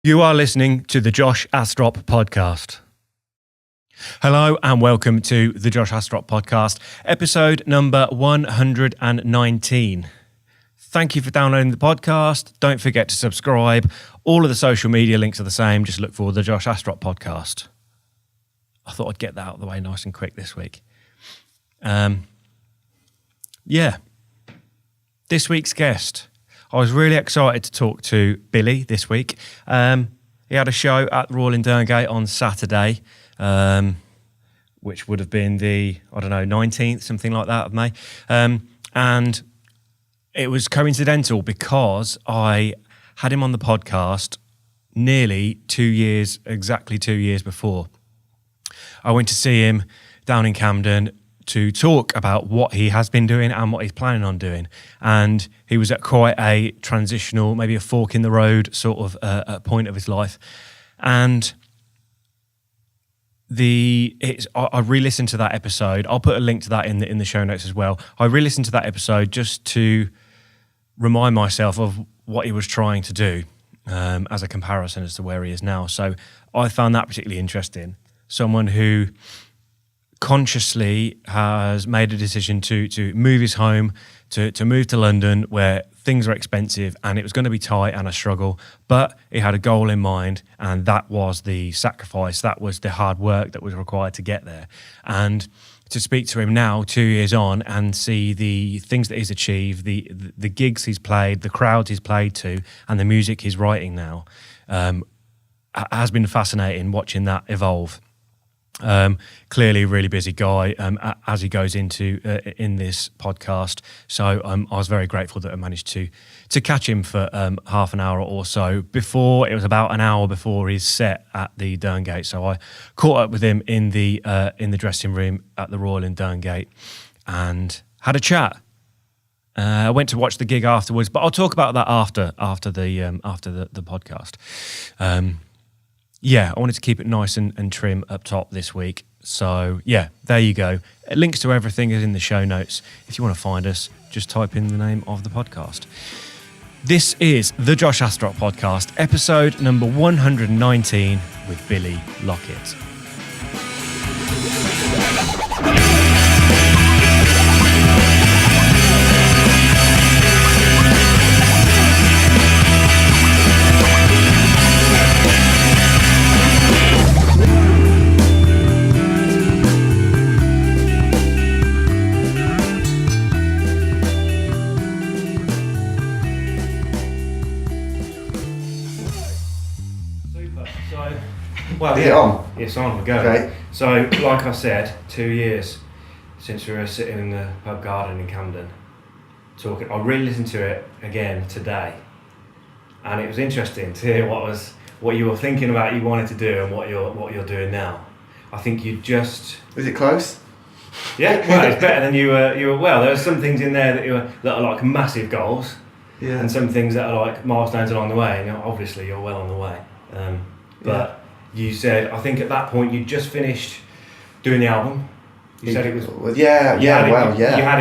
You are listening to the Josh Astrop podcast. Hello and welcome to the Josh Astrop podcast, episode number 119. Thank you for downloading the podcast. Don't forget to subscribe. All of the social media links are the same. Just look for the Josh Astrop podcast. I thought I'd get that out of the way nice and quick this week. This week's guest. I was really excited to talk to Billy this week. He had a show at the Royal in Derngate on Saturday, which would have been the, 19th, something like that of May. And it was coincidental because I had him on the podcast nearly exactly 2 years before. I went to see him down in Camden to talk about what he has been doing and what he's planning on doing. And he was at quite a transitional, maybe a fork in the road sort of a point of his life. And I re-listened to that episode. I'll put a link to that in the show notes as well. I re-listened to that episode just to remind myself of what he was trying to do as a comparison as to where he is now. So I found that particularly interesting. Someone who consciously has made a decision to move his home, to move to London where things are expensive and it was going to be tight and a struggle, but he had a goal in mind and that was the sacrifice, that was the hard work that was required to get there. And to speak to him now 2 years on and see the things that he's achieved, the gigs he's played, the crowds he's played to and the music he's writing now has been fascinating watching that evolve. Clearly a really busy guy as he goes into in this podcast. So I was very grateful that I managed to catch him for half an hour or so before. It was about an hour before his set at the Derngate. So I caught up with him in the dressing room at the Royal in Derngate and had a chat. I went to watch the gig afterwards, but I'll talk about that after the podcast. I wanted to keep it nice and trim up top this week. So, there you go. Links to everything is in the show notes. If you want to find us, just type in the name of the podcast. This is the Josh Astrop podcast, episode number 119 with Billy Lockett. Well, Is it on? It's on, we're going. Okay. So, like I said, 2 years since we were sitting in the pub garden in Camden talking. I re-listened to it again today, and it was interesting to hear what you were thinking about, you wanted to do, and what you're doing now. I think you just. Is it close? Yeah, well, it's better than you were. Well, there are some things in there that are like massive goals, and some things that are like milestones along the way. And obviously, you're well on the way. But you said, I think at that point you just finished doing the album. You said it was. You had it,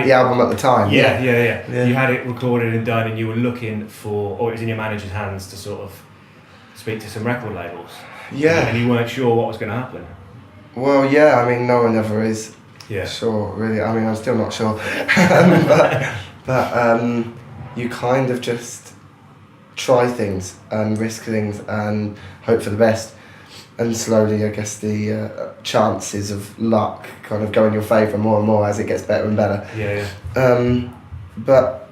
the album at the time. Yeah. You had it recorded and done, and you were looking for, or it was in your manager's hands to sort of speak to some record labels. Yeah. And you weren't sure what was going to happen. Well, yeah. I mean, no one ever is. Yeah. Sure, really. I mean, I'm still not sure. but you kind of just try things and risk things and hope for the best. And slowly, I guess, the chances of luck kind of go in your favour more and more as it gets better and better. Yeah. But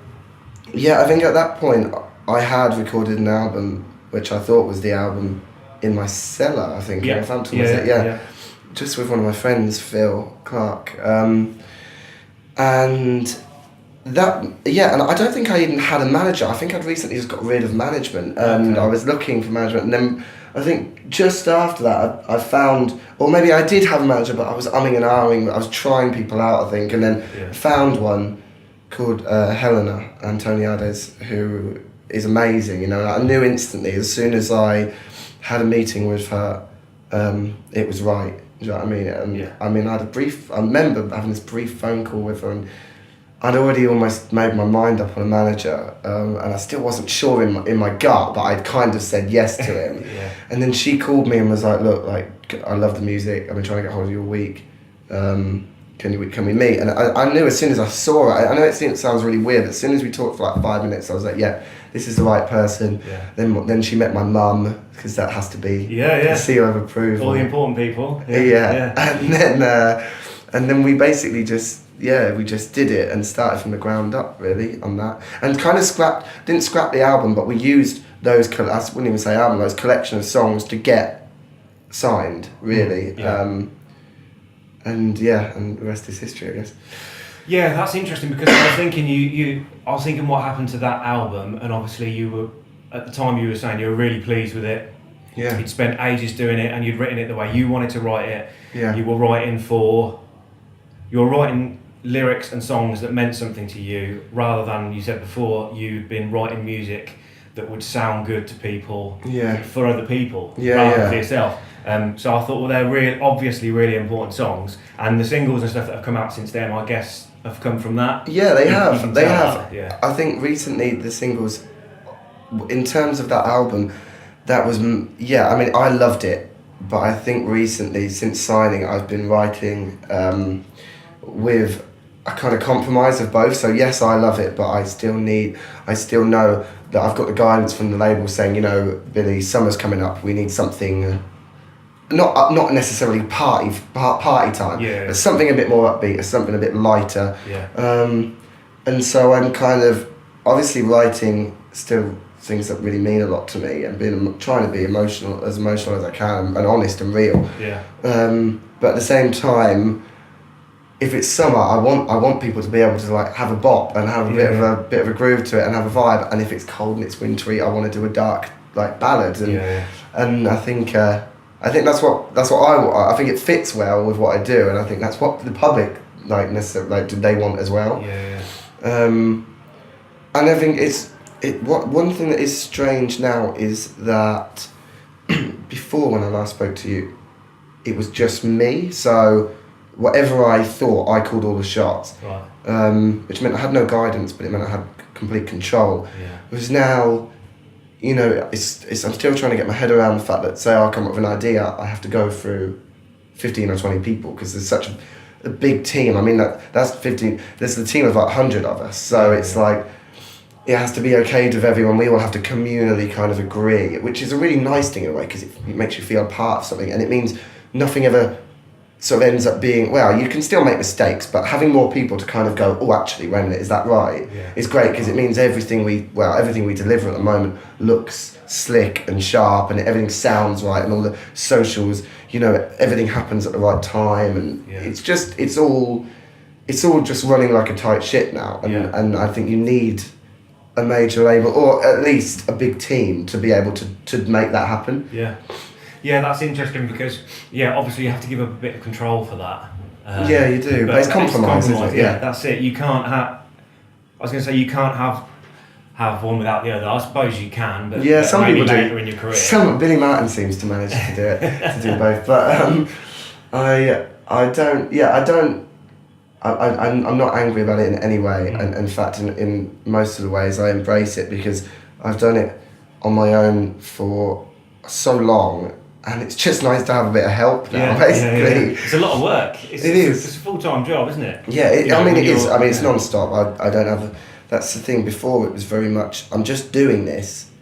I think at that point, I had recorded an album, which I thought was the album in my cellar, I think, in Northampton, was it? Yeah. Just with one of my friends, Phil Clark. And that, and I don't think I even had a manager. I think I'd recently just got rid of management, and I was looking for management, and then I think just after that I found, or maybe I did have a manager, but I was umming and ahhing, I was trying people out, I think, and then found one called Helena Antoniades, who is amazing, I knew instantly, as soon as I had a meeting with her, it was right, do you know what I mean? And I mean, I remember having this brief phone call with her, and I'd already almost made my mind up on a manager, and I still wasn't sure in my gut, but I'd kind of said yes to him. Yeah. And then she called me and was like, look, like, I love the music, I've been trying to get hold of you all week, can we meet? And I knew as soon as I saw her, I know it sounds really weird, but as soon as we talked for like 5 minutes, I was like, yeah, this is the right person. Yeah. Then she met my mum, because that has to be the seal of approval. All the important people. Yeah. And then we basically just did it and started from the ground up, really, on that. And kind of didn't scrap the album, but we used those, I wouldn't even say album, those collection of songs to get signed, really. Yeah. And the rest is history, I guess. Yeah, that's interesting, because I was thinking I was thinking what happened to that album, and obviously you were, at the time you were saying you were really pleased with it. Yeah. You'd spent ages doing it, and you'd written it the way you wanted to write it. Yeah. You were writing lyrics and songs that meant something to you, rather than, you said before, you'd been writing music that would sound good to people, for other people, rather than for yourself. So I thought, well, they're obviously really important songs, and the singles and stuff that have come out since then, I guess, have come from that. Yeah, they have. They have. Yeah. I think recently the singles, in terms of that album, that was, I mean, I loved it, but I think recently, since signing, I've been writing with a kind of compromise of both. So yes, I love it, but I still know that I've got the guidance from the label saying, Billy, summer's coming up, we need something, not necessarily party time, but something a bit more upbeat, or something a bit lighter. And so I'm kind of obviously writing still things that really mean a lot to me, and trying to be emotional as I can, and honest and real. But at the same time, if it's summer, I want people to be able to like have a bop and have a bit of a groove to it and have a vibe. And if it's cold and it's wintry, I want to do a dark like ballad. And I think that's what I think it fits well with what I do, and I think that's what the public do they want as well. And I think one thing that is strange now is that before, when I last spoke to you, it was just me. So whatever I thought, I called all the shots. Which meant I had no guidance, but it meant I had complete control. Whereas now, I'm still trying to get my head around the fact that, say I come up with an idea, I have to go through 15 or 20 people, because there's such a big team. I mean, that's 15, there's a team of like 100 of us, so it's like, it has to be okayed with everyone. We all have to communally kind of agree, which is a really nice thing in a way, because it makes you feel part of something, and it means nothing ever sort of ends up being, well, you can still make mistakes, but having more people to kind of go, oh, actually, wait a minute, is that right? Is great, because it means everything we deliver at the moment looks slick and sharp, and everything sounds right, and all the socials, everything happens at the right time, and it's all just running like a tight ship now, and I think you need a major label, or at least a big team, to be able to make that happen. Yeah, that's interesting, because obviously you have to give up a bit of control for that. You do, but it's compromise, isn't it? Yeah, that's it. You can't have. I was going to say you can't have one without the other. I suppose you can, but some maybe people later do. in your career. Billy Martin seems to manage to do it, to do both. But I don't. Yeah, I don't. I'm not angry about it in any way, and in fact, in most of the ways, I embrace it, because I've done it on my own for so long. And it's just nice to have a bit of help now, basically. It's a lot of work. It's a full-time job, isn't it? Yeah, it is. I mean, it's non-stop. I don't have... That's the thing. Before, it was very much, I'm just doing this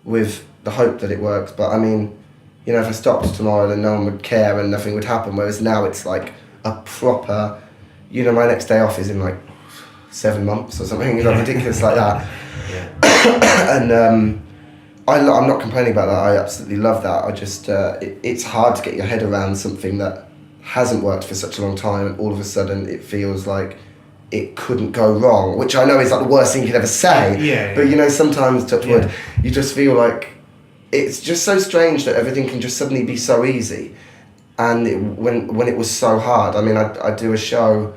with the hope that it works. But I mean, if I stopped tomorrow, then no one would care and nothing would happen. Whereas now it's like a proper... my next day off is in like 7 months or something, ridiculous like that. And... I'm not complaining about that. I absolutely love that. I just it's hard to get your head around something that hasn't worked for such a long time, and all of a sudden it feels like it couldn't go wrong, which I know is like the worst thing you could ever say. But sometimes, touch wood, you just feel like it's just so strange that everything can just suddenly be so easy, and when it was so hard. I mean, I'd do a show,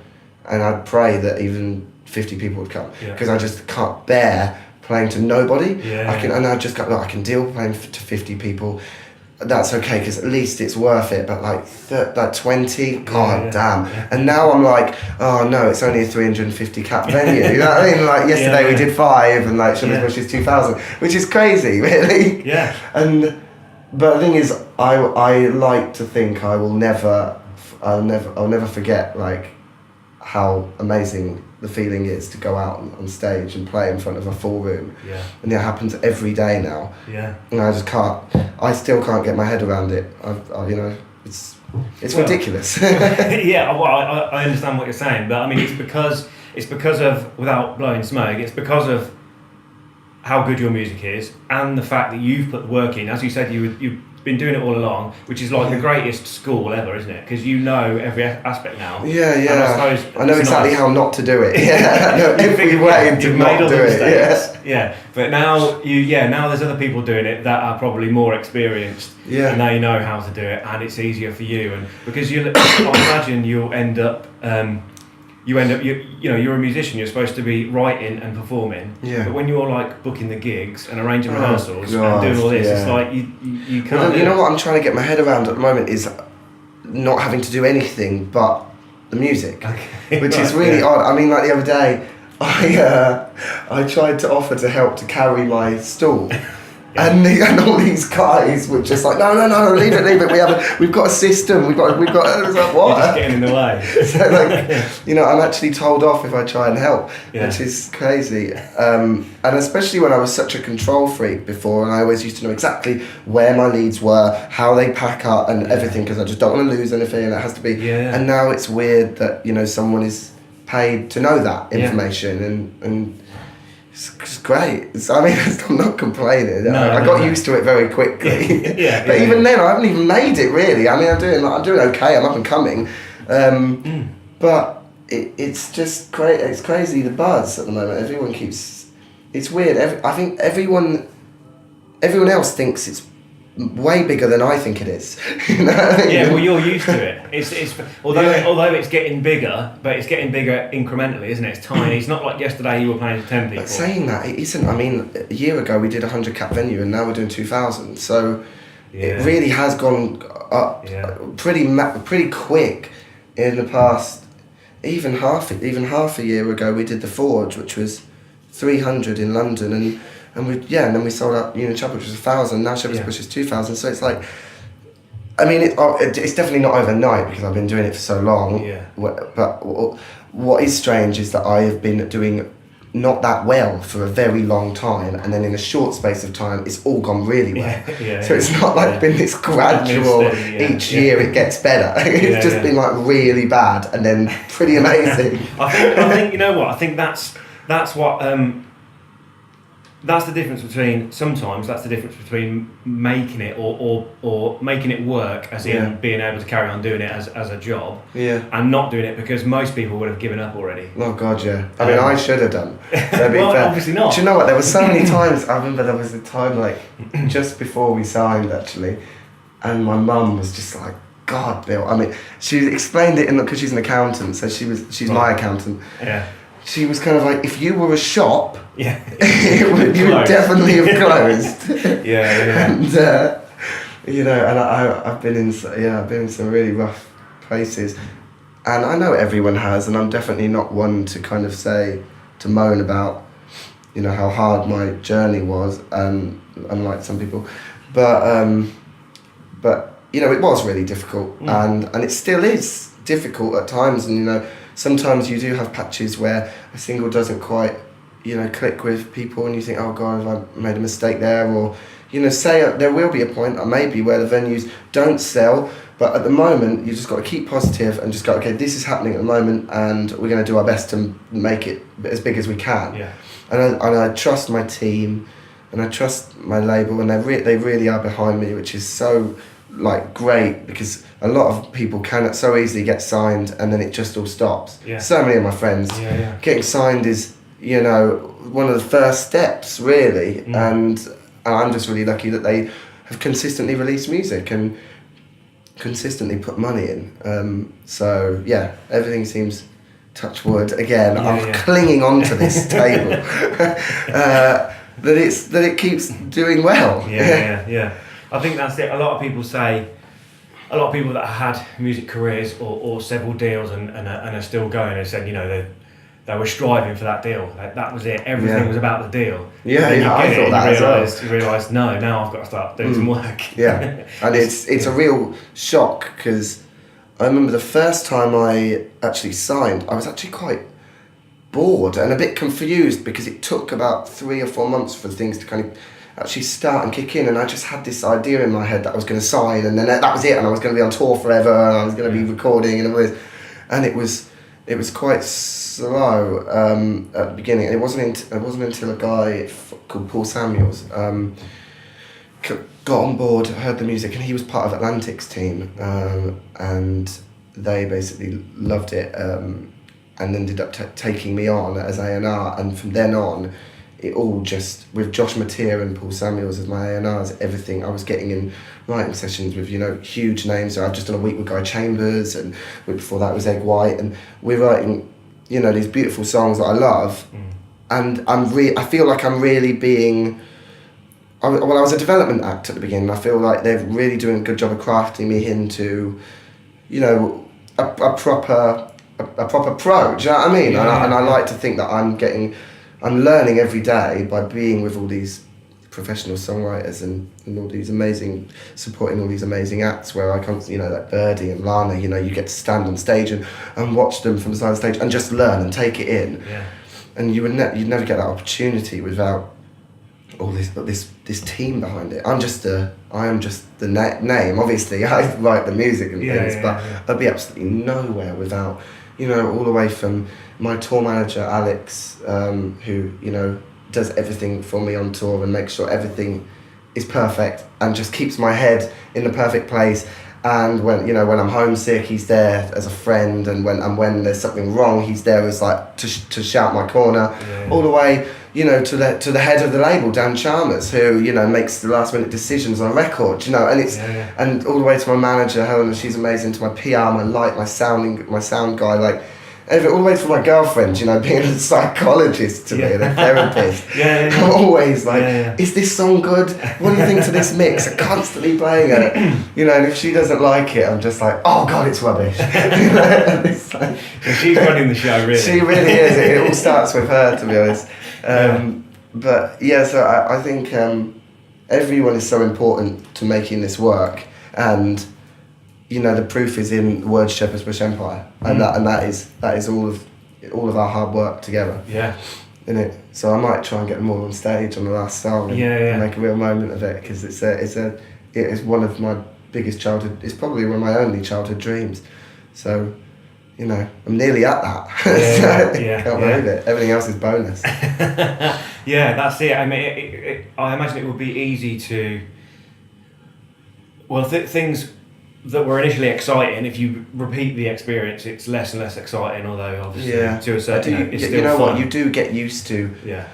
and I'd pray that even 50 people would come, because I just can't bear playing to nobody. I can deal playing to 50 people, that's okay because at least it's worth it. But like 20, god damn. Yeah. And now I'm like, oh no, it's only a 350 cap venue. You know what I mean? Like yesterday we did 5 and like Shepherd's Bush is 2,000, which is crazy, really. Yeah. But the thing is, I like to think I'll never forget like how amazing the feeling is to go out on stage and play in front of a full room. Yeah. And it happens every day now. Yeah. And I still can't get my head around it. You know, it's ridiculous. Yeah, well, I understand what you're saying, but I mean, it's because of, without blowing smoke, it's because of how good your music is and the fact that you've put the work in. As you said, you've been doing it all along, which is like the greatest school ever, isn't it? Because you know every aspect now. Yeah. And I know exactly how not to do it. Yeah, I know every way to not do it. Yeah. But now now there's other people doing it that are probably more experienced. Yeah. And they know how to do it, and it's easier for you. And because I imagine you'll end up. You're a musician, you're supposed to be writing and performing. Yeah. But when you're like booking the gigs and arranging rehearsals and doing all this, it's like you can't. Well, you know what I'm trying to get my head around at the moment is not having to do anything but the music, which is really odd. I mean, like the other day, I tried to offer to help to carry my stool. Yeah. And all these guys were just like, no, leave it. We've got a system. We've got. I was like, what? You're just getting in the way. So like, I'm actually told off if I try and help, which is crazy. And especially when I was such a control freak before, and I always used to know exactly where my leads were, how they pack up, and everything, because I just don't want to lose anything, and it has to be. Yeah. And now it's weird that someone is paid to know that information, and. It's great. I'm not complaining. I got used to it very quickly. But even then, I haven't even made it really. I mean, I'm doing okay. I'm up and coming. But it's just great. It's crazy, the buzz at the moment. Everyone keeps. It's weird. I think everyone else thinks it's way bigger than I think it is. You know what I mean? Yeah, well, you're used to it. It's although it's getting bigger, but it's getting bigger incrementally, isn't it? It's tiny. It's not like yesterday you were playing to 10 people. But saying that, it isn't. I mean, a year ago we did a 100 cap venue, and now we're doing 2,000. So it really has gone up pretty quick in the past. Even half a year ago we did the Forge, which was 300 in London, and then we sold out Union Chapel, which was 1,000. Now Shepherd's Bush is 2,000. So it's like, I mean, it's definitely not overnight because I've been doing it for so long. Yeah. But what is strange is that I have been doing not that well for a very long time, and then in a short space of time, it's all gone really well. So it's not like been this gradual. Each year it gets better. It's just been like really bad and then pretty amazing. I think you know what? I think that's what. That's the difference between making it or making it work, as in being able to carry on doing it as a job, and not doing it because most people would have given up already. Oh God, yeah. I mean, I should have done. Well, obviously not. Do you know what? There were so many times. I remember there was a time like just before we signed actually, and my mum was just like, God, Bill. I mean, she explained it because she's an accountant, so she's my accountant. Yeah. She was kind of like, if you were a shop, you would definitely have closed. And and I've been in some really rough places, and I know everyone has, and I'm definitely not one to kind of to moan about, how hard my journey was, unlike some people, but it was really difficult, and it still is difficult at times, and sometimes you do have patches where a single doesn't quite, click with people, and you think, oh God, have I made a mistake there? Or, there will be a point, maybe, where the venues don't sell, but at the moment, you just got to keep positive and just go, okay, this is happening at the moment, and we're going to do our best to make it as big as we can. Yeah. And I trust my team, and I trust my label, and they really are behind me, which is so great, because a lot of people can so easily get signed and then it just all stops. So many of my friends getting signed is one of the first steps really, and I'm just really lucky that they have consistently released music and consistently put money in, so everything seems, touch wood again, I'm clinging on to this table, that it keeps doing well. I think that's it. A lot of people that had music careers or several deals and are still going and said, you know, they were striving for that deal. Like, that was it. Everything was about the deal. Yeah, I thought that as well. You realised, no, now I've got to start doing some work. Yeah, and it's a real shock, because I remember the first time I actually signed, I was actually quite bored and a bit confused, because it took about 3 or 4 months for things to kind of actually start and kick in, and I just had this idea in my head that I was going to sign, and then that was it, and I was going to be on tour forever, and I was going to be recording and all this, and it was quite slow at the beginning. And it wasn't until a guy called Paul Samuels got on board, heard the music, and he was part of Atlantic's team, and they basically loved it, and ended up taking me on as A&R, and from then on, it all just, with Josh Mateer and Paul Samuels as my A&Rs, everything, I was getting in writing sessions with, you know, huge names. So I've just done a week with Guy Chambers, and before that was Egg White, and we're writing, you know, these beautiful songs that I love, and I feel like I'm really being, I was a development act at the beginning. I feel like they're really doing a good job of crafting me into, you know, a proper pro. Do you know what I mean? Yeah. And I like to think that I'm learning every day by being with all these professional songwriters and all these supporting all these amazing acts, where I come, you know, like Birdie and Lana, you know, you get to stand on stage and watch them from the side of the stage and just learn and take it in. Yeah. And you'd never get that opportunity without all this team behind it. I am just the name. Obviously, I write the music and things, but I'd be absolutely nowhere without, you know, all the way from my tour manager Alex, who, you know, does everything for me on tour and makes sure everything is perfect and just keeps my head in the perfect place. And when I'm homesick, he's there as a friend, and when there's something wrong, he's there as like to shout my corner. All the way, you know, to the head of the label, Dan Chalmers, who, you know, makes the last minute decisions on a record, you know, and it's and all the way to my manager Helen, she's amazing, to my PR, my light, my sound guy, like all the way to my girlfriend, you know, being a psychologist to me and a therapist. I'm always like, is this song good? What do you think to this mix? I'm constantly playing it, you know, and if she doesn't like it, I'm just like, oh God, it's rubbish. You know, and it's like, she's running the show, really. She really is. It all starts with her, to be honest. But yeah, so I think everyone is so important to making this work, and, you know, the proof is in the words Shepherd's Bush Empire, and that is all of our hard work together. Yeah. In it. So I might try and get them all on stage on the last song and make a real moment of it, because it is one of my biggest childhood. It's probably one of my only childhood dreams. So, you know, I'm nearly at that. Can't believe it. Everything else is bonus. Yeah, that's it. I mean, I imagine it would be easy to. Well, things that were initially exciting, if you repeat the experience, it's less and less exciting, although obviously to a certain it's still fun. What you do get used to. Yeah.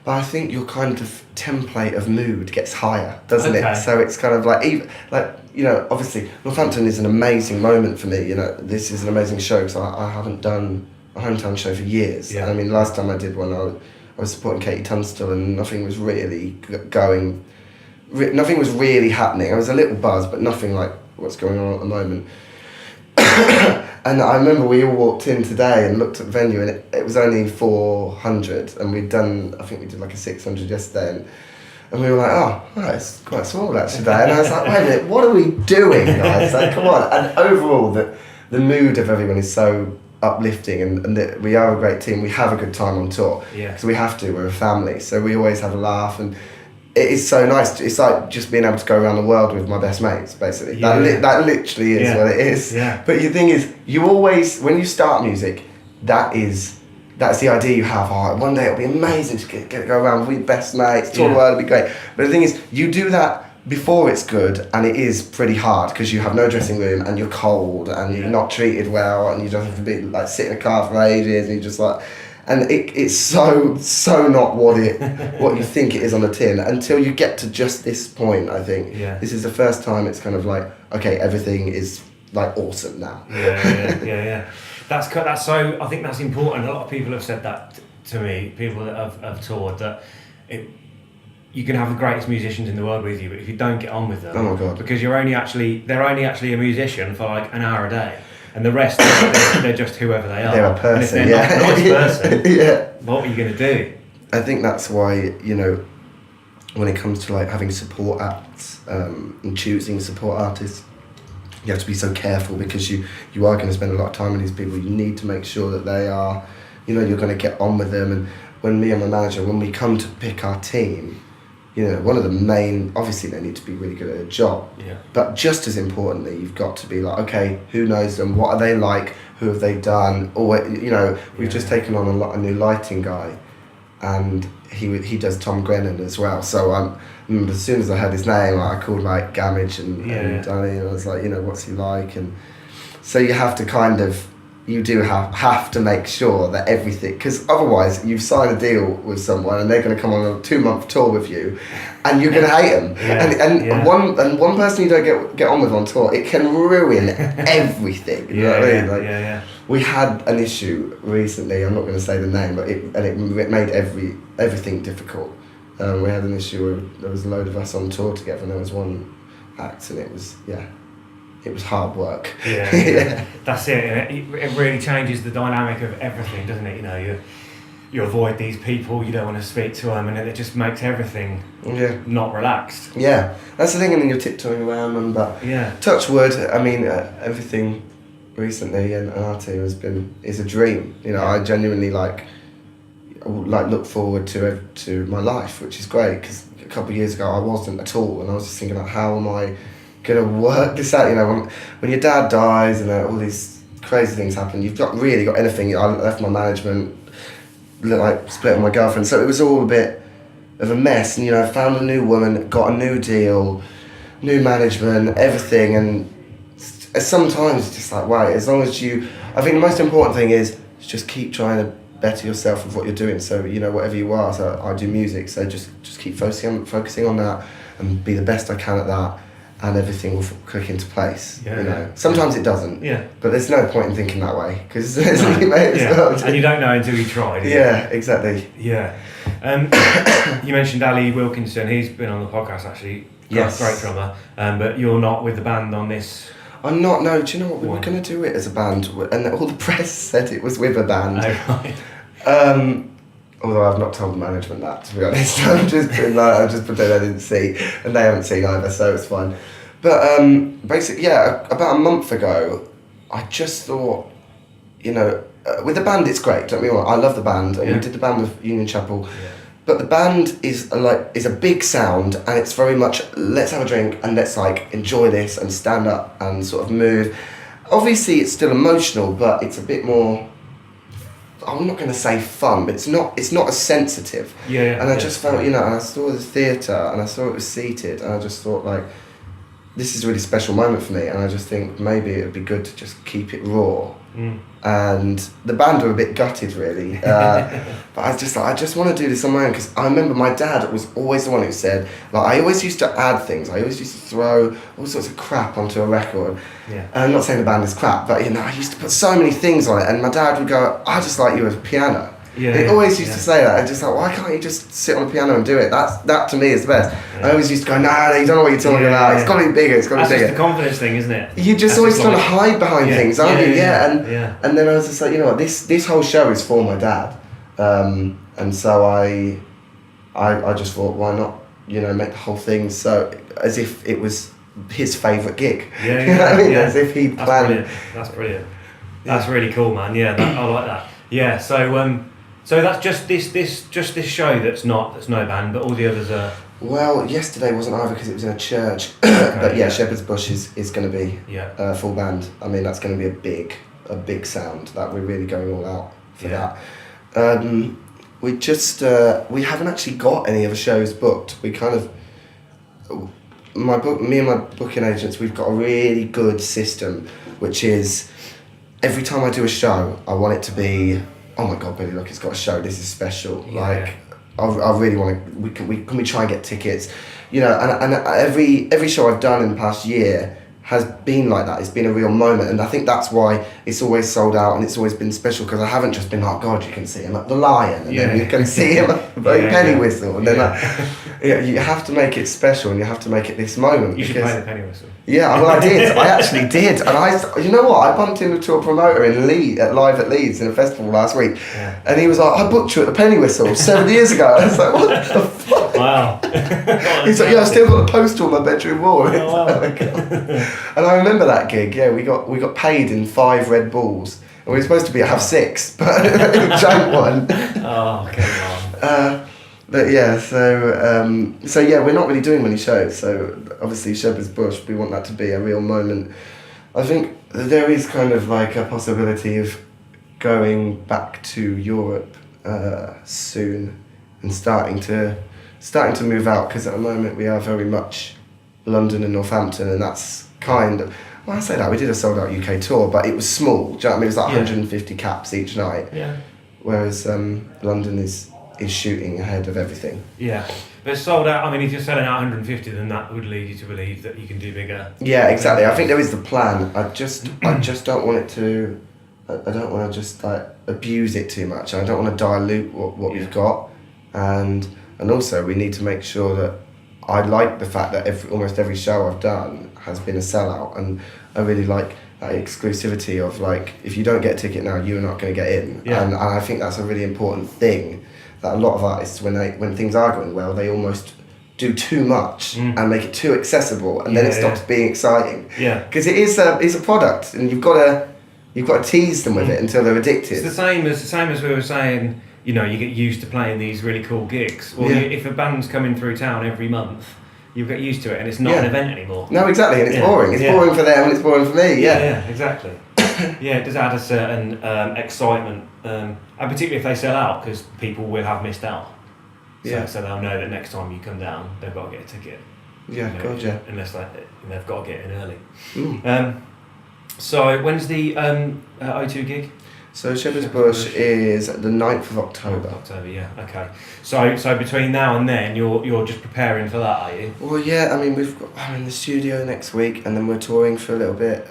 But I think your kind of template of mood gets higher, doesn't it? So it's kind of like, you know, obviously Northampton is an amazing moment for me. You know, this is an amazing show, because I haven't done a hometown show for years. Yeah. I mean, last time I did one, I was supporting Katie Tunstall, and nothing was really going. Nothing was really happening. I was a little buzzed, but nothing like what's going on at the moment. And I remember we all walked in today and looked at the venue, and it was only 400, and I think we did like a 600 yesterday, and we were like, oh, it's quite small actually today. And I was like, wait a minute, what are we doing, guys? Like, come on. And overall, the mood of everyone is so uplifting, and that we are a great team. We have a good time on tour, because we have to. We're a family, so we always have a laugh, and it is so nice. It's like just being able to go around the world with my best mates, basically. That literally is what it is. Yeah. But the thing is, you always, when you start music, that's the idea you have. Oh, one day it'll be amazing to go around with your best mates, tour the world, it'll be great. But the thing is, you do that before it's good, and it is pretty hard, because you have no dressing room, and you're cold, and you're not treated well, and you just have to be like sit in a car for ages, and you just like. And it's so not what you think it is on the tin, until you get to just this point. I think this is the first time it's kind of like, okay, everything is like awesome now. Yeah. That's so. I think that's important. A lot of people have said that to me. People that have toured, that you can have the greatest musicians in the world with you, but if you don't get on with them, oh my God, because they're only actually a musician for like an hour a day, and the rest they're just whoever they are. They're a person, and if they're not a nice person, yeah. What are you going to do? I think that's why, you know, when it comes to like having support acts and choosing support artists, you have to be so careful, because you are going to spend a lot of time with these people. You need to make sure that they are, you know, you're going to get on with them. And when me and my manager, when we come to pick our team, you know, one of the main, obviously they need to be really good at their job, but just as importantly, you've got to be like, okay, who knows them, what are they like, who have they done, or, you know, we've just taken on a new lighting guy, and he does Tom Grennan as well. So as soon as I heard his name, I called like Gamage and Danny, and I was like, you know, what's he like? And so you have to kind of, you do have to make sure that everything, because otherwise you've signed a deal with someone and they're going to come on a 2-month tour with you, and you're going to hate them. One person you don't get on with on tour, it can ruin everything. You know what I mean? We had an issue recently. I'm not going to say the name, but it made everything difficult. We had an issue where there was a load of us on tour together, and there was one act, and it was hard work. That's it. It really changes the dynamic of everything, doesn't it? You know, you avoid these people, you don't want to speak to them, and it just makes everything not relaxed. Yeah, that's the thing, and then you're tiptoeing around them, but touch wood, I mean, everything recently and our team is a dream. You know, I genuinely look forward to my life, which is great, because a couple of years ago I wasn't at all, and I was just thinking about how am I going to work this out. You know, when your dad dies and all these crazy things happen, you've not really got anything. I left my management, like split with my girlfriend, so it was all a bit of a mess. And you know, I found a new woman, got a new deal, new management, everything, and sometimes it's just like, wow, as long as I think the most important thing is just keep trying to better yourself with what you're doing. So, you know, whatever you are, so I do music, so just keep focusing on that and be the best I can at that, and everything will click into place. You know, sometimes it doesn't. But there's no point in thinking that way, because and you don't know until you try. Exactly. You mentioned Ali Wilkinson. He's been on the podcast actually. Great drummer. But you're not with the band on this. I'm not. No. Do you know what? We were going to do it as a band, and all the press said it was with a band. Although I've not told the management that, to be honest. I'm just pretending I didn't see, and they haven't seen either, so it's fine. But basically, about a month ago, I just thought, you know, with the band it's great. Don't get me wrong, I love the band, and we did the band with Union Chapel. But the band is a big sound, and it's very much let's have a drink and let's like enjoy this and stand up and sort of move. Obviously, it's still emotional, but it's a bit more. I'm not going to say fun, but it's not as sensitive. And I just felt, you know, and I saw the theatre and I saw it was seated, and I just thought like, this is a really special moment for me, and I just think maybe it would be good to just keep it raw. And the band were a bit gutted, really, but I just want to do this on my own, because I remember my dad was always the one who said, like, I always used to add things, I always used to throw all sorts of crap onto a record. And I'm not saying the band is crap, but you know, I used to put so many things on it, and my dad would go, I just like you as a piano. He always used to say that, and just like, why can't you just sit on the piano and do it? That to me is the best. I always used to go, no, you don't know what you're talking about. It's got to be bigger. It's got to be bigger. That's just the confidence thing, isn't it? You just always trying to hide behind things, aren't you? And then I was just like, you know what, this whole show is for my dad, and so I just thought, why not, you know, make the whole thing so as if it was his favourite gig. You know what I mean? As if he planned. That's brilliant. That's really cool, man. I like that. So that's just this show that's no band, but all the others are. Well, yesterday wasn't either because it was in a church, but Shepherd's Bush is going to be full band. I mean, that's going to be a big sound. That we're really going all out for that. We haven't actually got any other shows booked. We kind of, me and my booking agents, we've got a really good system, which is every time I do a show, I want it to be, oh my God, Billy Lockett's got a show, this is special. I really want to, can we try and get tickets? You know, and every show I've done in the past year has been like that. It's been a real moment, and I think that's why it's always sold out and it's always been special, because I haven't just been like, God, you can see him at the Lion, and then you can see him at the Penny Whistle, and then you have to make it special, and you have to make it this moment. You should play the Penny Whistle. Yeah, well, I did. I actually did, and you know what? I bumped into a promoter in Leeds, live at Leeds in a festival last week, and he was like, "I booked you at the Penny Whistle 7 years ago." I was like, "What the fuck?" Wow. He's like, "Yeah, I still got a poster on my bedroom wall." Oh, wow. And I remember that gig. Yeah, we got paid in 5 Red Bulls, and we were supposed to have 6, but we drank one. Oh, come on. But yeah, so yeah, we're not really doing many shows. So obviously, Shepherd's Bush, we want that to be a real moment. I think there is kind of like a possibility of going back to Europe soon and starting to move out, because at the moment we are very much London and Northampton, and that's kind of, well, I say that, we did a sold out UK tour, but it was small, do you know what I mean? It was like 150 caps each night, whereas London is shooting ahead of everything. Yeah, but it's sold out. I mean, if you're selling out 150, then that would lead you to believe that you can do bigger. Yeah, exactly. I think there is the plan. I just don't want it to, I don't want to just like abuse it too much. I don't want to dilute what we've got, and also we need to make sure that I like the fact that almost every show I've done has been a sellout, and I really like that exclusivity of like, if you don't get a ticket now, you're not going to get in, and I think that's a really important thing. That a lot of artists, when things are going well, they almost do too much and make it too accessible, and then it stops being exciting. Yeah, because it's a product, and you've got to tease them with it until they're addicted. It's the same as we were saying. You know, you get used to playing these really cool gigs. Well, if a band's coming through town every month, you get used to it, and it's not an event anymore. No, exactly, and it's boring. It's boring for them, and it's boring for me. Yeah, exactly. Yeah, it does add a certain excitement, and particularly if they sell out, because people will have missed out. So they'll know that next time you come down, they've got to get a ticket. Yeah, gotcha. Unless they've got to get in early. So when's the O2 gig? So Shepherd's Bush is the 9th of October. October, yeah, okay. So between now and then, you're just preparing for that, are you? Well, yeah, I mean, I'm in the studio next week, and then we're touring for a little bit,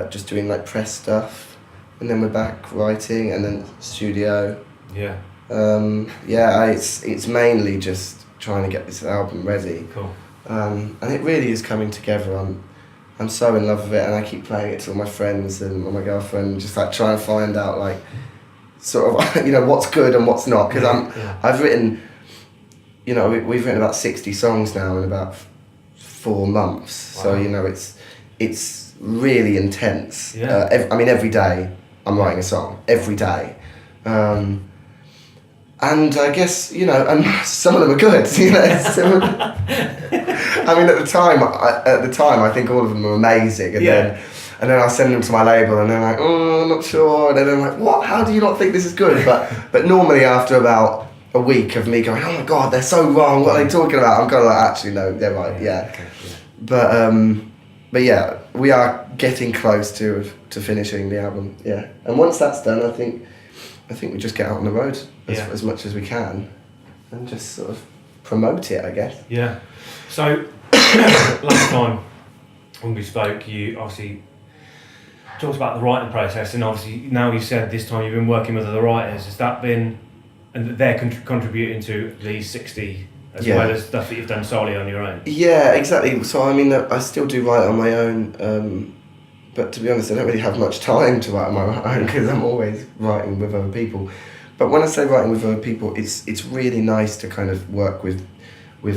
just doing like press stuff, and then we're back writing, and then studio. Yeah. It's mainly just trying to get this album ready. Cool. And it really is coming together. I'm so in love with it, and I keep playing it to all my friends and my girlfriend, just like trying to find out like sort of what's good and what's not, because I've written, we've written about 60 songs now in about 4 months. Wow. So it's really intense. Yeah. Every day I'm writing a song, every day. And I guess, and some of them are good, at the time, I think all of them are amazing, and then I send them to my label, and they're like, "Oh, I'm not sure," and then I'm like, "What? How do you not think this is good?" But normally after about a week of me going, "Oh my God, they're so wrong. What are they talking about?" I'm kind of like, "Actually, no, they're right." Yeah. Okay, yeah. But yeah, we are getting close to finishing the album. Yeah, and once that's done, I think we just get out on the road as much as we can, and just sort of promote it, I guess. Yeah. So last time when we spoke, you obviously talked about the writing process, and obviously now you said this time you've been working with other writers. Has that been, and they're contributing to these 60 as well as stuff that you've done solely on your own? Yeah, exactly. So I still do write on my own, but to be honest, I don't really have much time to write on my own, because I'm always writing with other people. But when I say writing with other people, it's really nice to kind of work with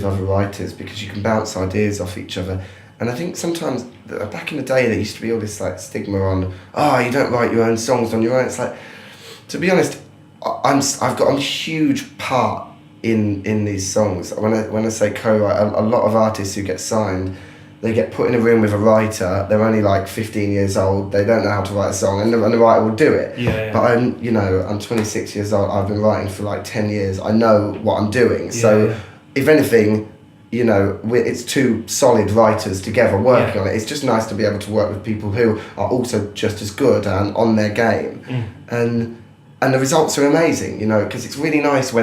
other writers, because you can bounce ideas off each other. And I think sometimes, back in the day, there used to be all this like stigma on, you don't write your own songs on your own. It's like, to be honest, I've got a huge part in these songs. When I say co-write, a lot of artists who get signed, they get put in a room with a writer. They're only like 15 years old. They don't know how to write a song, and the writer will do it. Yeah. But I'm 26 years old. I've been writing for like 10 years. I know what I'm doing. So if anything, it's two solid writers together working on it. It's just nice to be able to work with people who are also just as good and on their game, and the results are amazing. Because it's really nice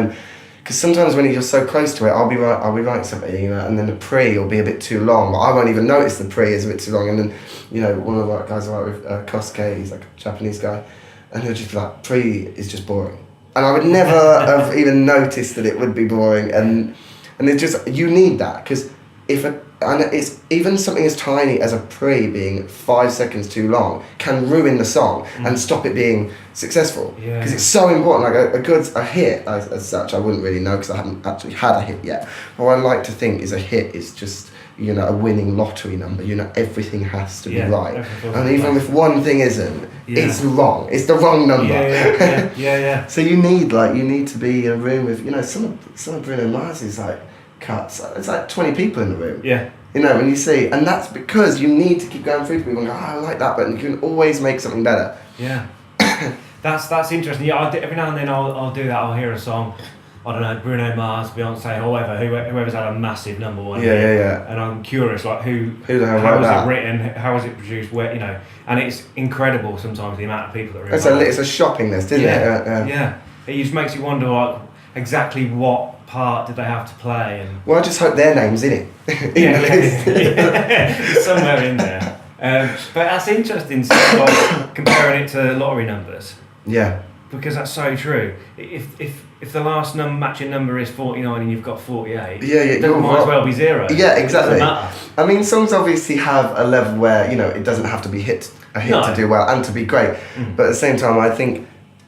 because sometimes when you're so close to it, I'll be writing something, you know, and then the pre will be a bit too long, but I won't even notice the pre is a bit too long, and then, you know, one of the guys I write with, Kosuke, he's like a Japanese guy, and he'll just be like, pre is just boring. And I would never have even noticed that it would be boring, and it's just, you need that, because and it's even something as tiny as a pre being 5 seconds too long can ruin the song and stop it being successful, because it's so important. Like a hit as such, I wouldn't really know because I haven't actually had a hit yet. What I like to think is a hit is just, you know, a winning lottery number. You know, everything has to be right, and even if one thing isn't, it's wrong. It's the wrong number. Yeah. So you need to be in a room with, you know, some of Bruno Mars's like cuts. It's like 20 people in the room. Yeah. You know, when you see, and that's because you need to keep going through people and go, I like that, but you can always make something better. Yeah. That's interesting. Yeah, every now and then I'll do that. I'll hear a song, I don't know, Bruno Mars, Beyonce, whoever's had a massive number one. Yeah. And I'm curious, like who the hell how wrote was that? it written, how was it produced, where, you know, and it's incredible sometimes the amount of people that are involved. It's a shopping list, isn't it? Yeah. It just makes you wonder, like, exactly what part did they have to play, and well, I just hope their name's in it. It's somewhere in there. But that's interesting, sort of comparing it to lottery numbers. Yeah. Because that's so true. If the last matching number is 49 and you've got 48, it might as well be 0. Yeah, exactly. It doesn't matter. I mean, songs obviously have a level where, you know, it doesn't have to be a hit to do well and to be great. But at the same time, I think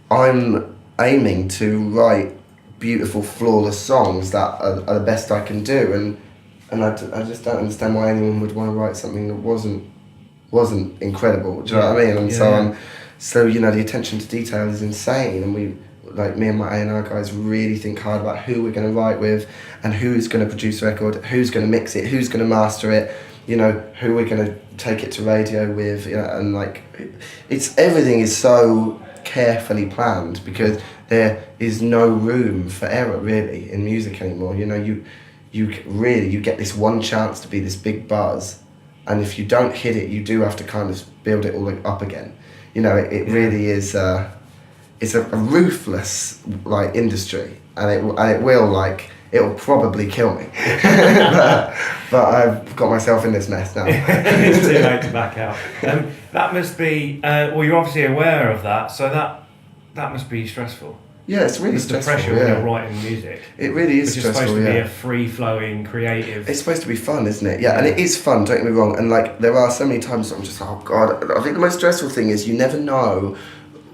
I'm aiming to write beautiful, flawless songs that are the best I can do, and I just don't understand why anyone would want to write something that wasn't incredible. Do you know what I mean? And so you know, the attention to detail is insane, and me and my A&R guys really think hard about who we're going to write with, and who's going to produce the record, who's going to mix it, who's going to master it, you know, who we're going to take it to radio with, you know, and like, everything is so carefully planned, because there is no room for error really in music anymore. You know, you get this one chance to be this big buzz, and if you don't hit it, you do have to kind of build it all up again. You know, it really is. It's a ruthless like industry, and it'll probably kill me. but I've got myself in this mess now. It's too late to back out. That must be. Well, you're obviously aware of that, so that must be stressful. Yeah, it's really stressful. The pressure when you're writing music. It really is stressful. It's supposed to be a free-flowing, creative. It's supposed to be fun, isn't it? Yeah, and it is fun. Don't get me wrong. And like, there are so many times I'm just, oh god. I think the most stressful thing is you never know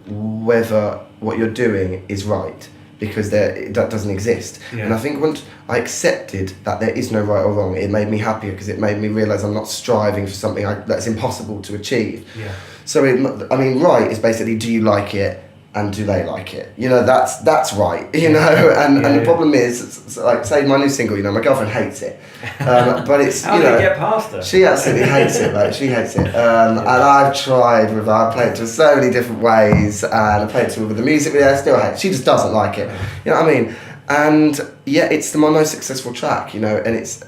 whether what you're doing is right, because that doesn't exist. Yeah. And I think once I accepted that there is no right or wrong, it made me happier, because it made me realise I'm not striving for something that's impossible to achieve. Yeah. So right is basically, do you like it? And do they like it? You know, that's right. You know, and the problem is, like, say my new single. You know, my girlfriend hates it, but it's How you do know, you get past her? She absolutely hates it. Like, she hates it, and I've tried with her. I played it to so many different ways, and I played it to her with the music video. I still hate it. She just doesn't like it. You know what I mean? And yeah, it's my most successful track, you know, and it's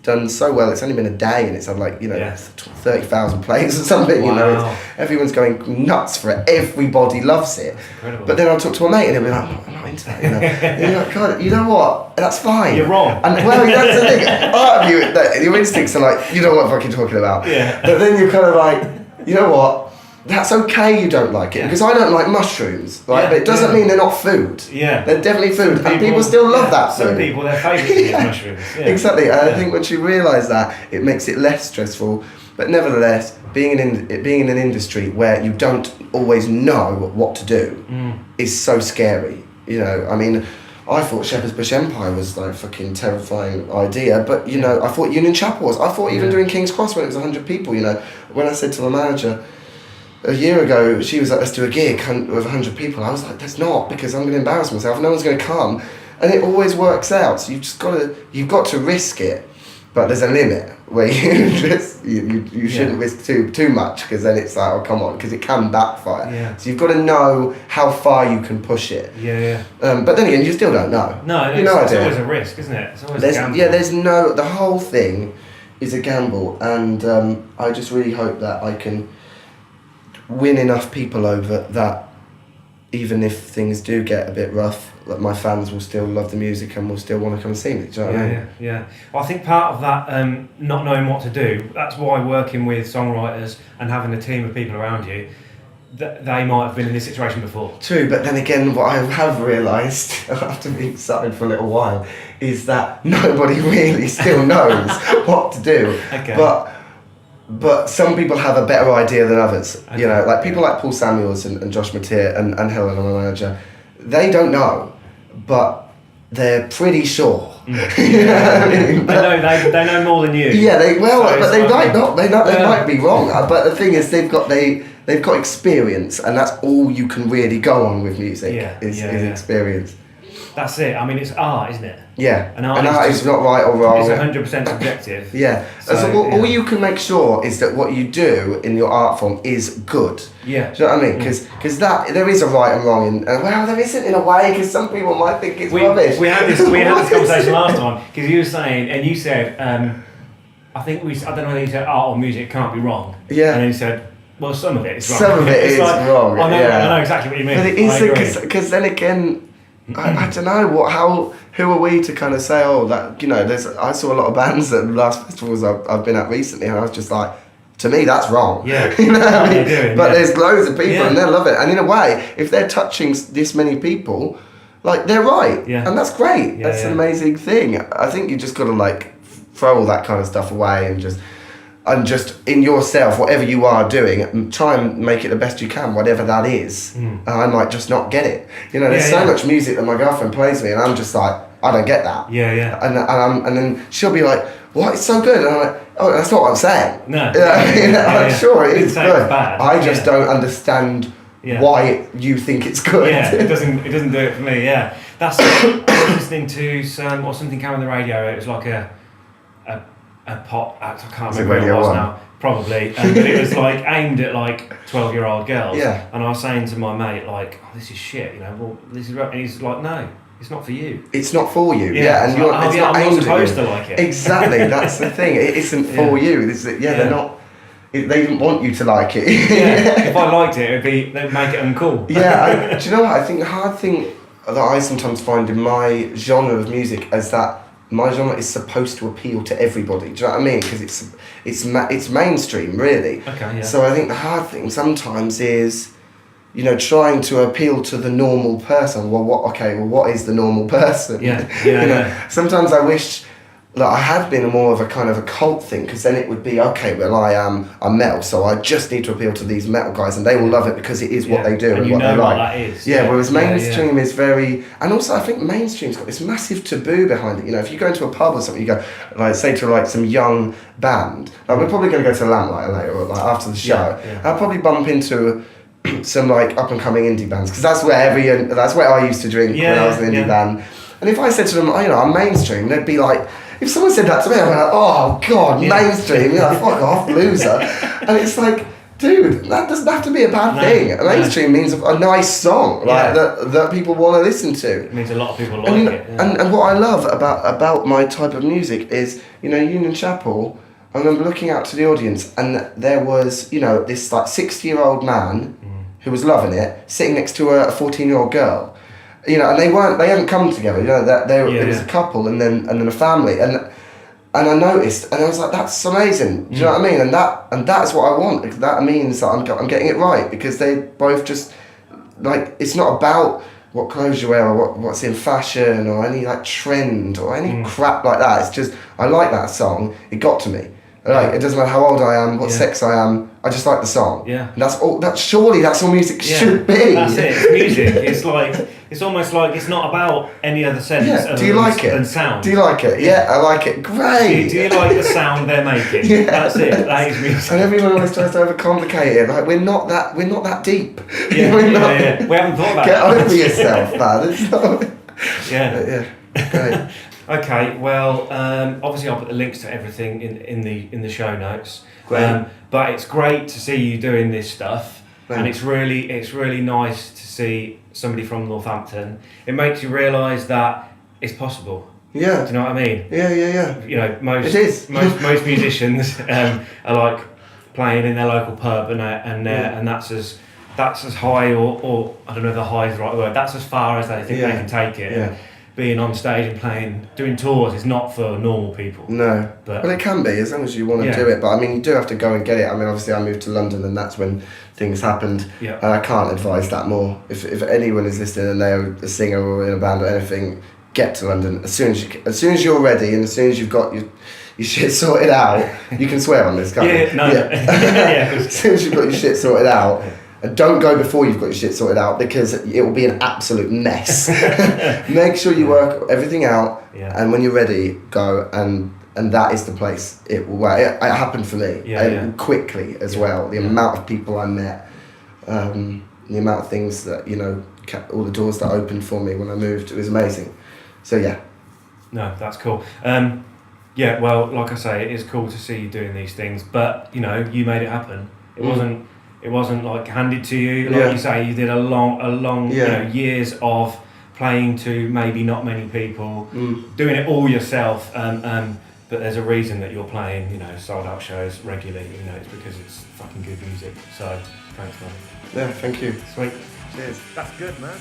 done so well. It's only been a day, and it's had like, you know, 30,000 plays or something. Wow. You know, everyone's going nuts for it. Everybody loves it. Incredible. But then I'll talk to a mate, and he'll be like, I'm not into that. You know, and you're like, God, you know what? That's fine. You're wrong. And well, that's the thing. Part of you, your instincts are like, you know what fucking talking about. Yeah. But then you're kind of like, you know what? That's okay you don't like it, because I don't like mushrooms, right? But it doesn't mean they're not food. Yeah. They're definitely food, and people still love that food. Some people, their favourite thing is mushrooms. Yeah. Exactly, and I think once you realise that, it makes it less stressful. But nevertheless, being in an industry where you don't always know what to do is so scary. You know, I mean, I thought Shepherd's Bush Empire was like a fucking terrifying idea, but you know, I thought Union Chapel was. I thought even doing King's Cross when it was 100 people, you know, when I said to the manager a year ago, she was like, let's do a gig with 100 people. I was like, there's not, because I'm going to embarrass myself. No one's going to come. And it always works out. So you've got to risk it. But there's a limit where you shouldn't risk too much, because then it's like, oh, come on, because it can backfire. Yeah. So you've got to know how far you can push it. Yeah. But then again, you still don't know. No, it's always a risk, isn't it? It's always a gamble. Yeah, the whole thing is a gamble. And I just really hope that I can win enough people over that even if things do get a bit rough, like my fans will still love the music and will still want to come and see me. Do you know what I mean? Yeah. Well, I think part of that not knowing what to do, that's why working with songwriters and having a team of people around you, they might have been in this situation before. True, but then again, what I have realised after being started for a little while is that nobody really still knows what to do. Okay. But some people have a better idea than others. Okay. You know, like people like Paul Samuels and Josh Mateer and Helen, my manager, they don't know, but they're pretty sure. You know what I mean? They know more than you. Yeah, they but they might not. They Yeah. might be wrong. But the thing is, they've got experience, and that's all you can really go on with music. Is experience. That's it. I mean, it's art, isn't it? Yeah, and art is not right or wrong. It's 100% subjective. Yeah. So all you can make sure is that what you do in your art form is good. Yeah. Do you know what I mean? Because that there is a right and wrong, and well, there isn't in a way, because some people might think it's rubbish. We had this conversation last time, because you were saying, and you said, I don't know whether you said art or music can't be wrong. Yeah. And then you said, well, some of it is wrong. Some of it is wrong. I know, yeah. I know exactly what you mean. But it is because then again, I don't know who are we to kind of say, oh, that, you know, I saw a lot of bands at the last festivals I've been at recently, and I was just like, to me that's wrong. Yeah. You know what I mean? Doing, but there's loads of people and they'll love it, and in a way, if they're touching this many people, like, they're right. Yeah. And that's great. That's an amazing thing. I think you just got to like throw all that kind of stuff away and just in yourself, whatever you are doing, try and make it the best you can, whatever that is. And I might just not get it. You know, there's so much music that my girlfriend plays me, and I'm just like, I don't get that. Yeah. And then she'll be like, what? It's so good. And I'm like, oh, that's not what I'm saying. No. I'm sure it is good. Bad. I just don't understand why you think it's good. Yeah, it doesn't do it for me. Yeah, that's. I was listening to something came on the radio. It was like a pop act. I can't remember what it was now. Probably, but it was like aimed at like 12-year-old girls. Yeah. And I was saying to my mate, like, oh, this is shit. You know, well, this is. And he's like, no, it's not for you. It's not for you. Yeah. And Like, it's not I'm aimed not supposed at you. to like it. Exactly. That's the thing. It isn't for you. They're not. They didn't want you to like it. If I liked it, they'd make it uncool. Do you know what? I think the hard thing that I sometimes find in my genre of music is that my genre is supposed to appeal to everybody. Do you know what I mean? Because it's mainstream, really. Okay, yeah. So I think the hard thing sometimes is, you know, trying to appeal to the normal person. Well, what is the normal person? Yeah. Sometimes I wish that I had been more of a kind of a cult thing, because then it would be, okay, well, I'm metal, so I just need to appeal to these metal guys, and they will love it because it is what they do and what they like. That is. Whereas mainstream is very, and also I think mainstream's got this massive taboo behind it. You know, if you go into a pub or something, you go, like, say to like some young band, like we're probably going to go to Lamplighter later, or like after the show. I'll probably bump into some like up and coming indie bands, because that's where I used to drink when I was an indie band. And if I said to them, oh, you know, I'm mainstream, they'd be like, if someone said that to me, I'd be like, oh God, mainstream, you know, fuck off, loser. And it's like, dude, that doesn't have to be a bad thing. A mainstream means a nice song, like that people want to listen to. It means a lot of people like it. And what I love about my type of music is, you know, Union Chapel, I remember looking out to the audience, and there was, you know, this like 60-year-old man who was loving it, sitting next to a 14-year-old girl. You know, and they hadn't come together. You know, it was a couple and then a family, and I noticed, and I was like, that's amazing. Do you know what I mean? And that's what I want. Because that means that I'm getting it right, because they both just like, it's not about what clothes you wear or what's in fashion or any like trend or any crap like that. It's just, I like that song. It got to me. Like, it doesn't matter how old I am, what sex I am, I just like the song. Yeah. And that's all music should be. That's it, it's music. It's like, it's almost like it's not about any other sense do you like it? than sound. Do you like it? Yeah, I like it. Great. Do you like the sound they're making? That's it. That is music. And everyone always tries to overcomplicate it. Like, we're not that deep. We haven't thought about Get that. over yourself, man. It's not. Yeah. Great. Okay, well, obviously I'll put the links to everything in the show notes. Great. But it's great to see you doing this stuff, Thanks. and it's really nice to see somebody from Northampton. It makes you realise that it's possible. Yeah. Do you know what I mean? Yeah. You know, most musicians are like playing in their local pub, and that's as high, or I don't know if the high is the right word. That's as far as they think they can take it. Yeah. Being on stage and playing, doing tours is not for normal people. No, but it can be as long as you want to do it. But I mean, you do have to go and get it. I mean, obviously, I moved to London, and that's when things happened. Yeah. And I can't advise that more. If anyone is listening and they're a singer or in a band or anything, get to London as soon as you're ready, and as soon as you've got your shit sorted out. You can swear on this, can't you? Yeah. As soon as you've got your shit sorted out. And don't go before you've got your shit sorted out, because it will be an absolute mess. Make sure you work everything out, and when you're ready, go, and that is the place. It will work. It happened for me, quickly as well. The amount of people I met, the amount of things that, you know, all the doors that opened for me when I moved, it was amazing. So yeah. No, that's cool. Yeah, well, like I say, it is cool to see you doing these things, but, you know, you made it happen. It wasn't like handed to you. Like you say, you did a long you know, years of playing to maybe not many people, doing it all yourself. But there's a reason that you're playing, you know, sold out shows regularly. You know, it's because it's fucking good music. So thanks, man. Yeah, thank you. Sweet. Cheers. That's good, man.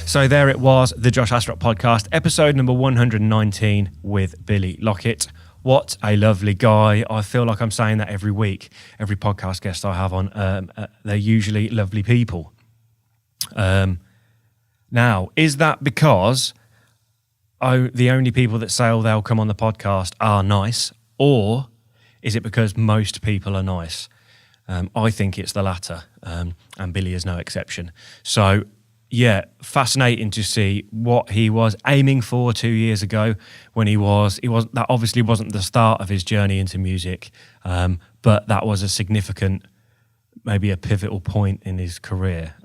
So there it was, the Josh Astrop podcast, episode number 119 with Billy Lockett. What a lovely guy. I feel like I'm saying that every week. Every podcast guest I have on, they're usually lovely people. Now, is that because the only people that say they'll come on the podcast are nice, or is it because most people are nice? I think it's the latter, and Billy is no exception. So, yeah, fascinating to see what he was aiming for 2 years ago when he wasn't, that obviously wasn't the start of his journey into music, but that was a significant, maybe a pivotal point in his career.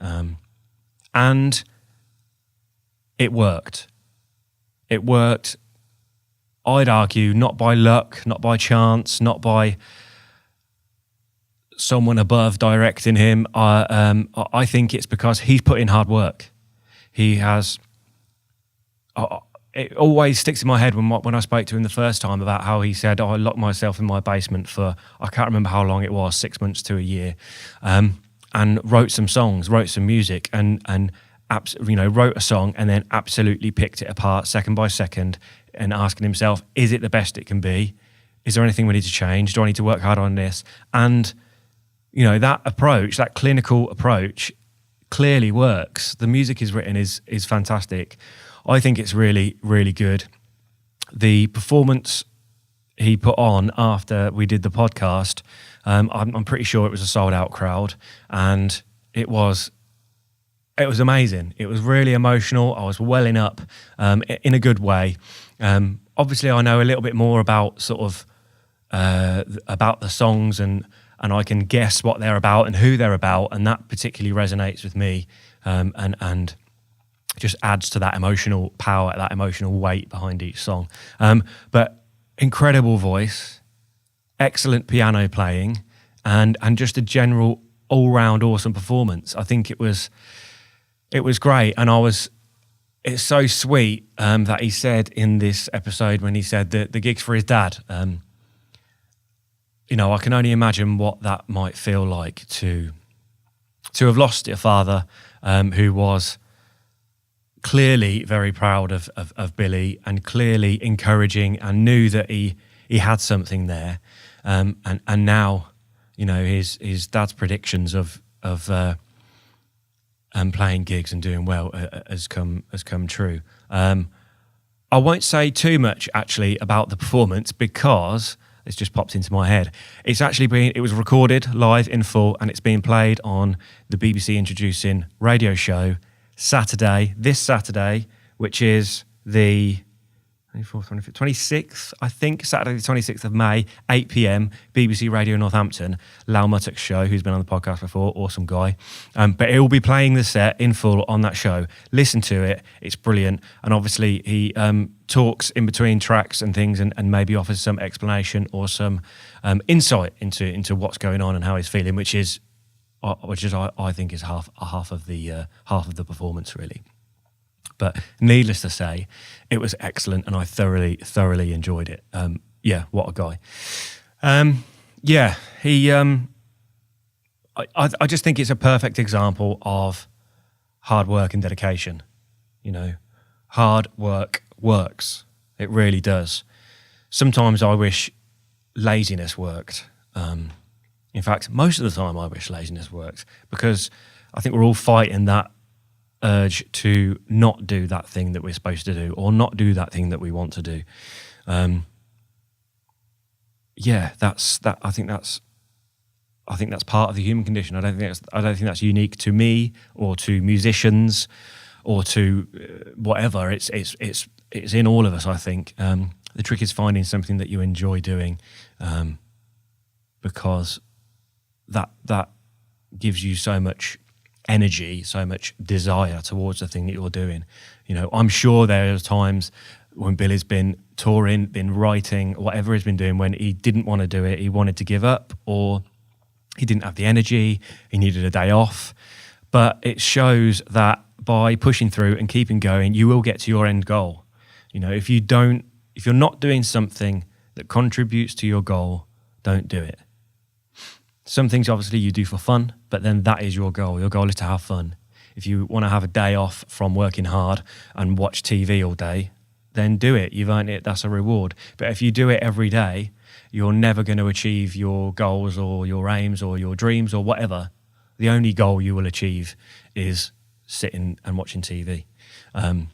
And it worked. It worked, I'd argue, not by luck, not by chance, not by someone above directing him. I think it's because he's put in hard work. He has. It always sticks in my head when I spoke to him the first time about how he said, I locked myself in my basement for, I can't remember how long it was, 6 months to a year, and wrote some songs, wrote some music, and wrote a song and then absolutely picked it apart second by second and asking himself, is it the best it can be? Is there anything we need to change? Do I need to work hard on this? And you know, that approach, that clinical approach, clearly works. The music he's written is fantastic. I think it's really, really good. The performance he put on after we did the podcast, I'm pretty sure it was a sold-out crowd, and it was amazing. It was really emotional. I was welling up in a good way. Obviously, I know a little bit more about sort of about the songs, and I can guess what they're about and who they're about, and that particularly resonates with me, and just adds to that emotional power, that emotional weight behind each song. But incredible voice, excellent piano playing, and just a general all-round awesome performance. I think it was great, and it's so sweet that he said in this episode, when he said that the gig's for his dad. You know, I can only imagine what that might feel like to have lost a father who was clearly very proud of Billy, and clearly encouraging, and knew that he had something there. And now, you know, his dad's predictions of playing gigs and doing well has come true. I won't say too much actually about the performance, because it's just popped into my head. It was recorded live in full, and it's being played on the BBC Introducing radio show this Saturday, which is the 24th, 25th, 26th, I think, Saturday the 26th of May, 8 p.m, BBC Radio Northampton, Lau Muttock's show, who's been on the podcast before, awesome guy. But he'll be playing the set in full on that show. Listen to it, it's brilliant. And obviously he talks in between tracks and things and maybe offers some explanation or some insight into what's going on and how he's feeling, which is I think is half of the performance, really. But needless to say, it was excellent, and I thoroughly enjoyed it. Yeah, what a guy. Yeah, he. I just think it's a perfect example of hard work and dedication. You know, hard work works. It really does. Sometimes I wish laziness worked. In fact, most of the time I wish laziness worked, because I think we're all fighting that urge to not do that thing that we're supposed to do, or not do that thing that we want to do. Yeah, I think that's part of the human condition. I don't think that's unique to me or to musicians or to whatever. It's in all of us, I think. The trick is finding something that you enjoy doing, because that gives you so much energy, so much desire towards the thing that you're doing. You know, I'm sure there are times when Billy's been touring, been writing, whatever he's been doing, when he didn't want to do it, he wanted to give up, or he didn't have the energy, he needed a day off. But it shows that by pushing through and keeping going, you will get to your end goal. You know, if you're not doing something that contributes to your goal, don't do it. Some things obviously you do for fun, but then that is your goal. Your goal is to have fun. If you want to have a day off from working hard and watch TV all day, then do it. You've earned it. That's a reward. But if you do it every day, you're never going to achieve your goals or your aims or your dreams or whatever. The only goal you will achieve is sitting and watching TV. And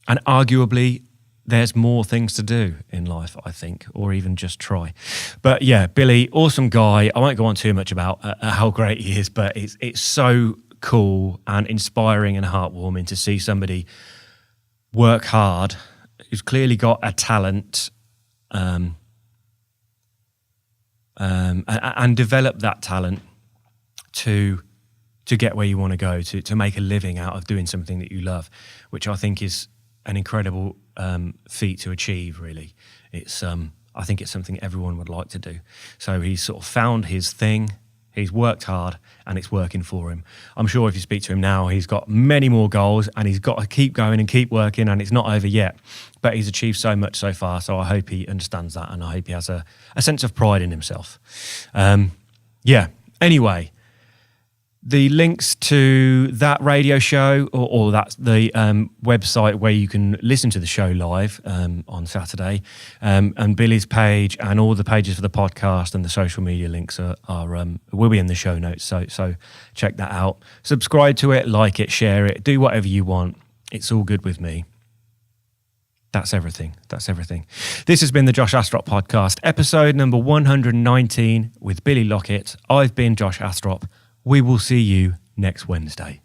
arguably, there's more things to do in life, I think, or even just try. But yeah, Billy, awesome guy. I won't go on too much about how great he is, but it's so cool and inspiring and heartwarming to see somebody work hard, who's clearly got a talent, and develop that talent to get where you want to go, to make a living out of doing something that you love, which I think is an incredible feat to achieve, really. It's I think it's something everyone would like to do. So he's sort of found his thing, he's worked hard, and it's working for him. I'm sure if you speak to him now, he's got many more goals, and he's got to keep going and keep working, and it's not over yet. But he's achieved so much so far, so I hope he understands that, and I hope he has a sense of pride in himself. Yeah, anyway, the links to that radio show or that's the website where you can listen to the show live on Saturday, and Billy's page and all the pages for the podcast and the social media links will be in the show notes. So check that out. Subscribe to it, like it, share it, do whatever you want. It's all good with me. That's everything. This has been the Josh Astrop podcast, episode number 119 with Billy Lockett. I've been Josh Astrop. We will see you next Wednesday.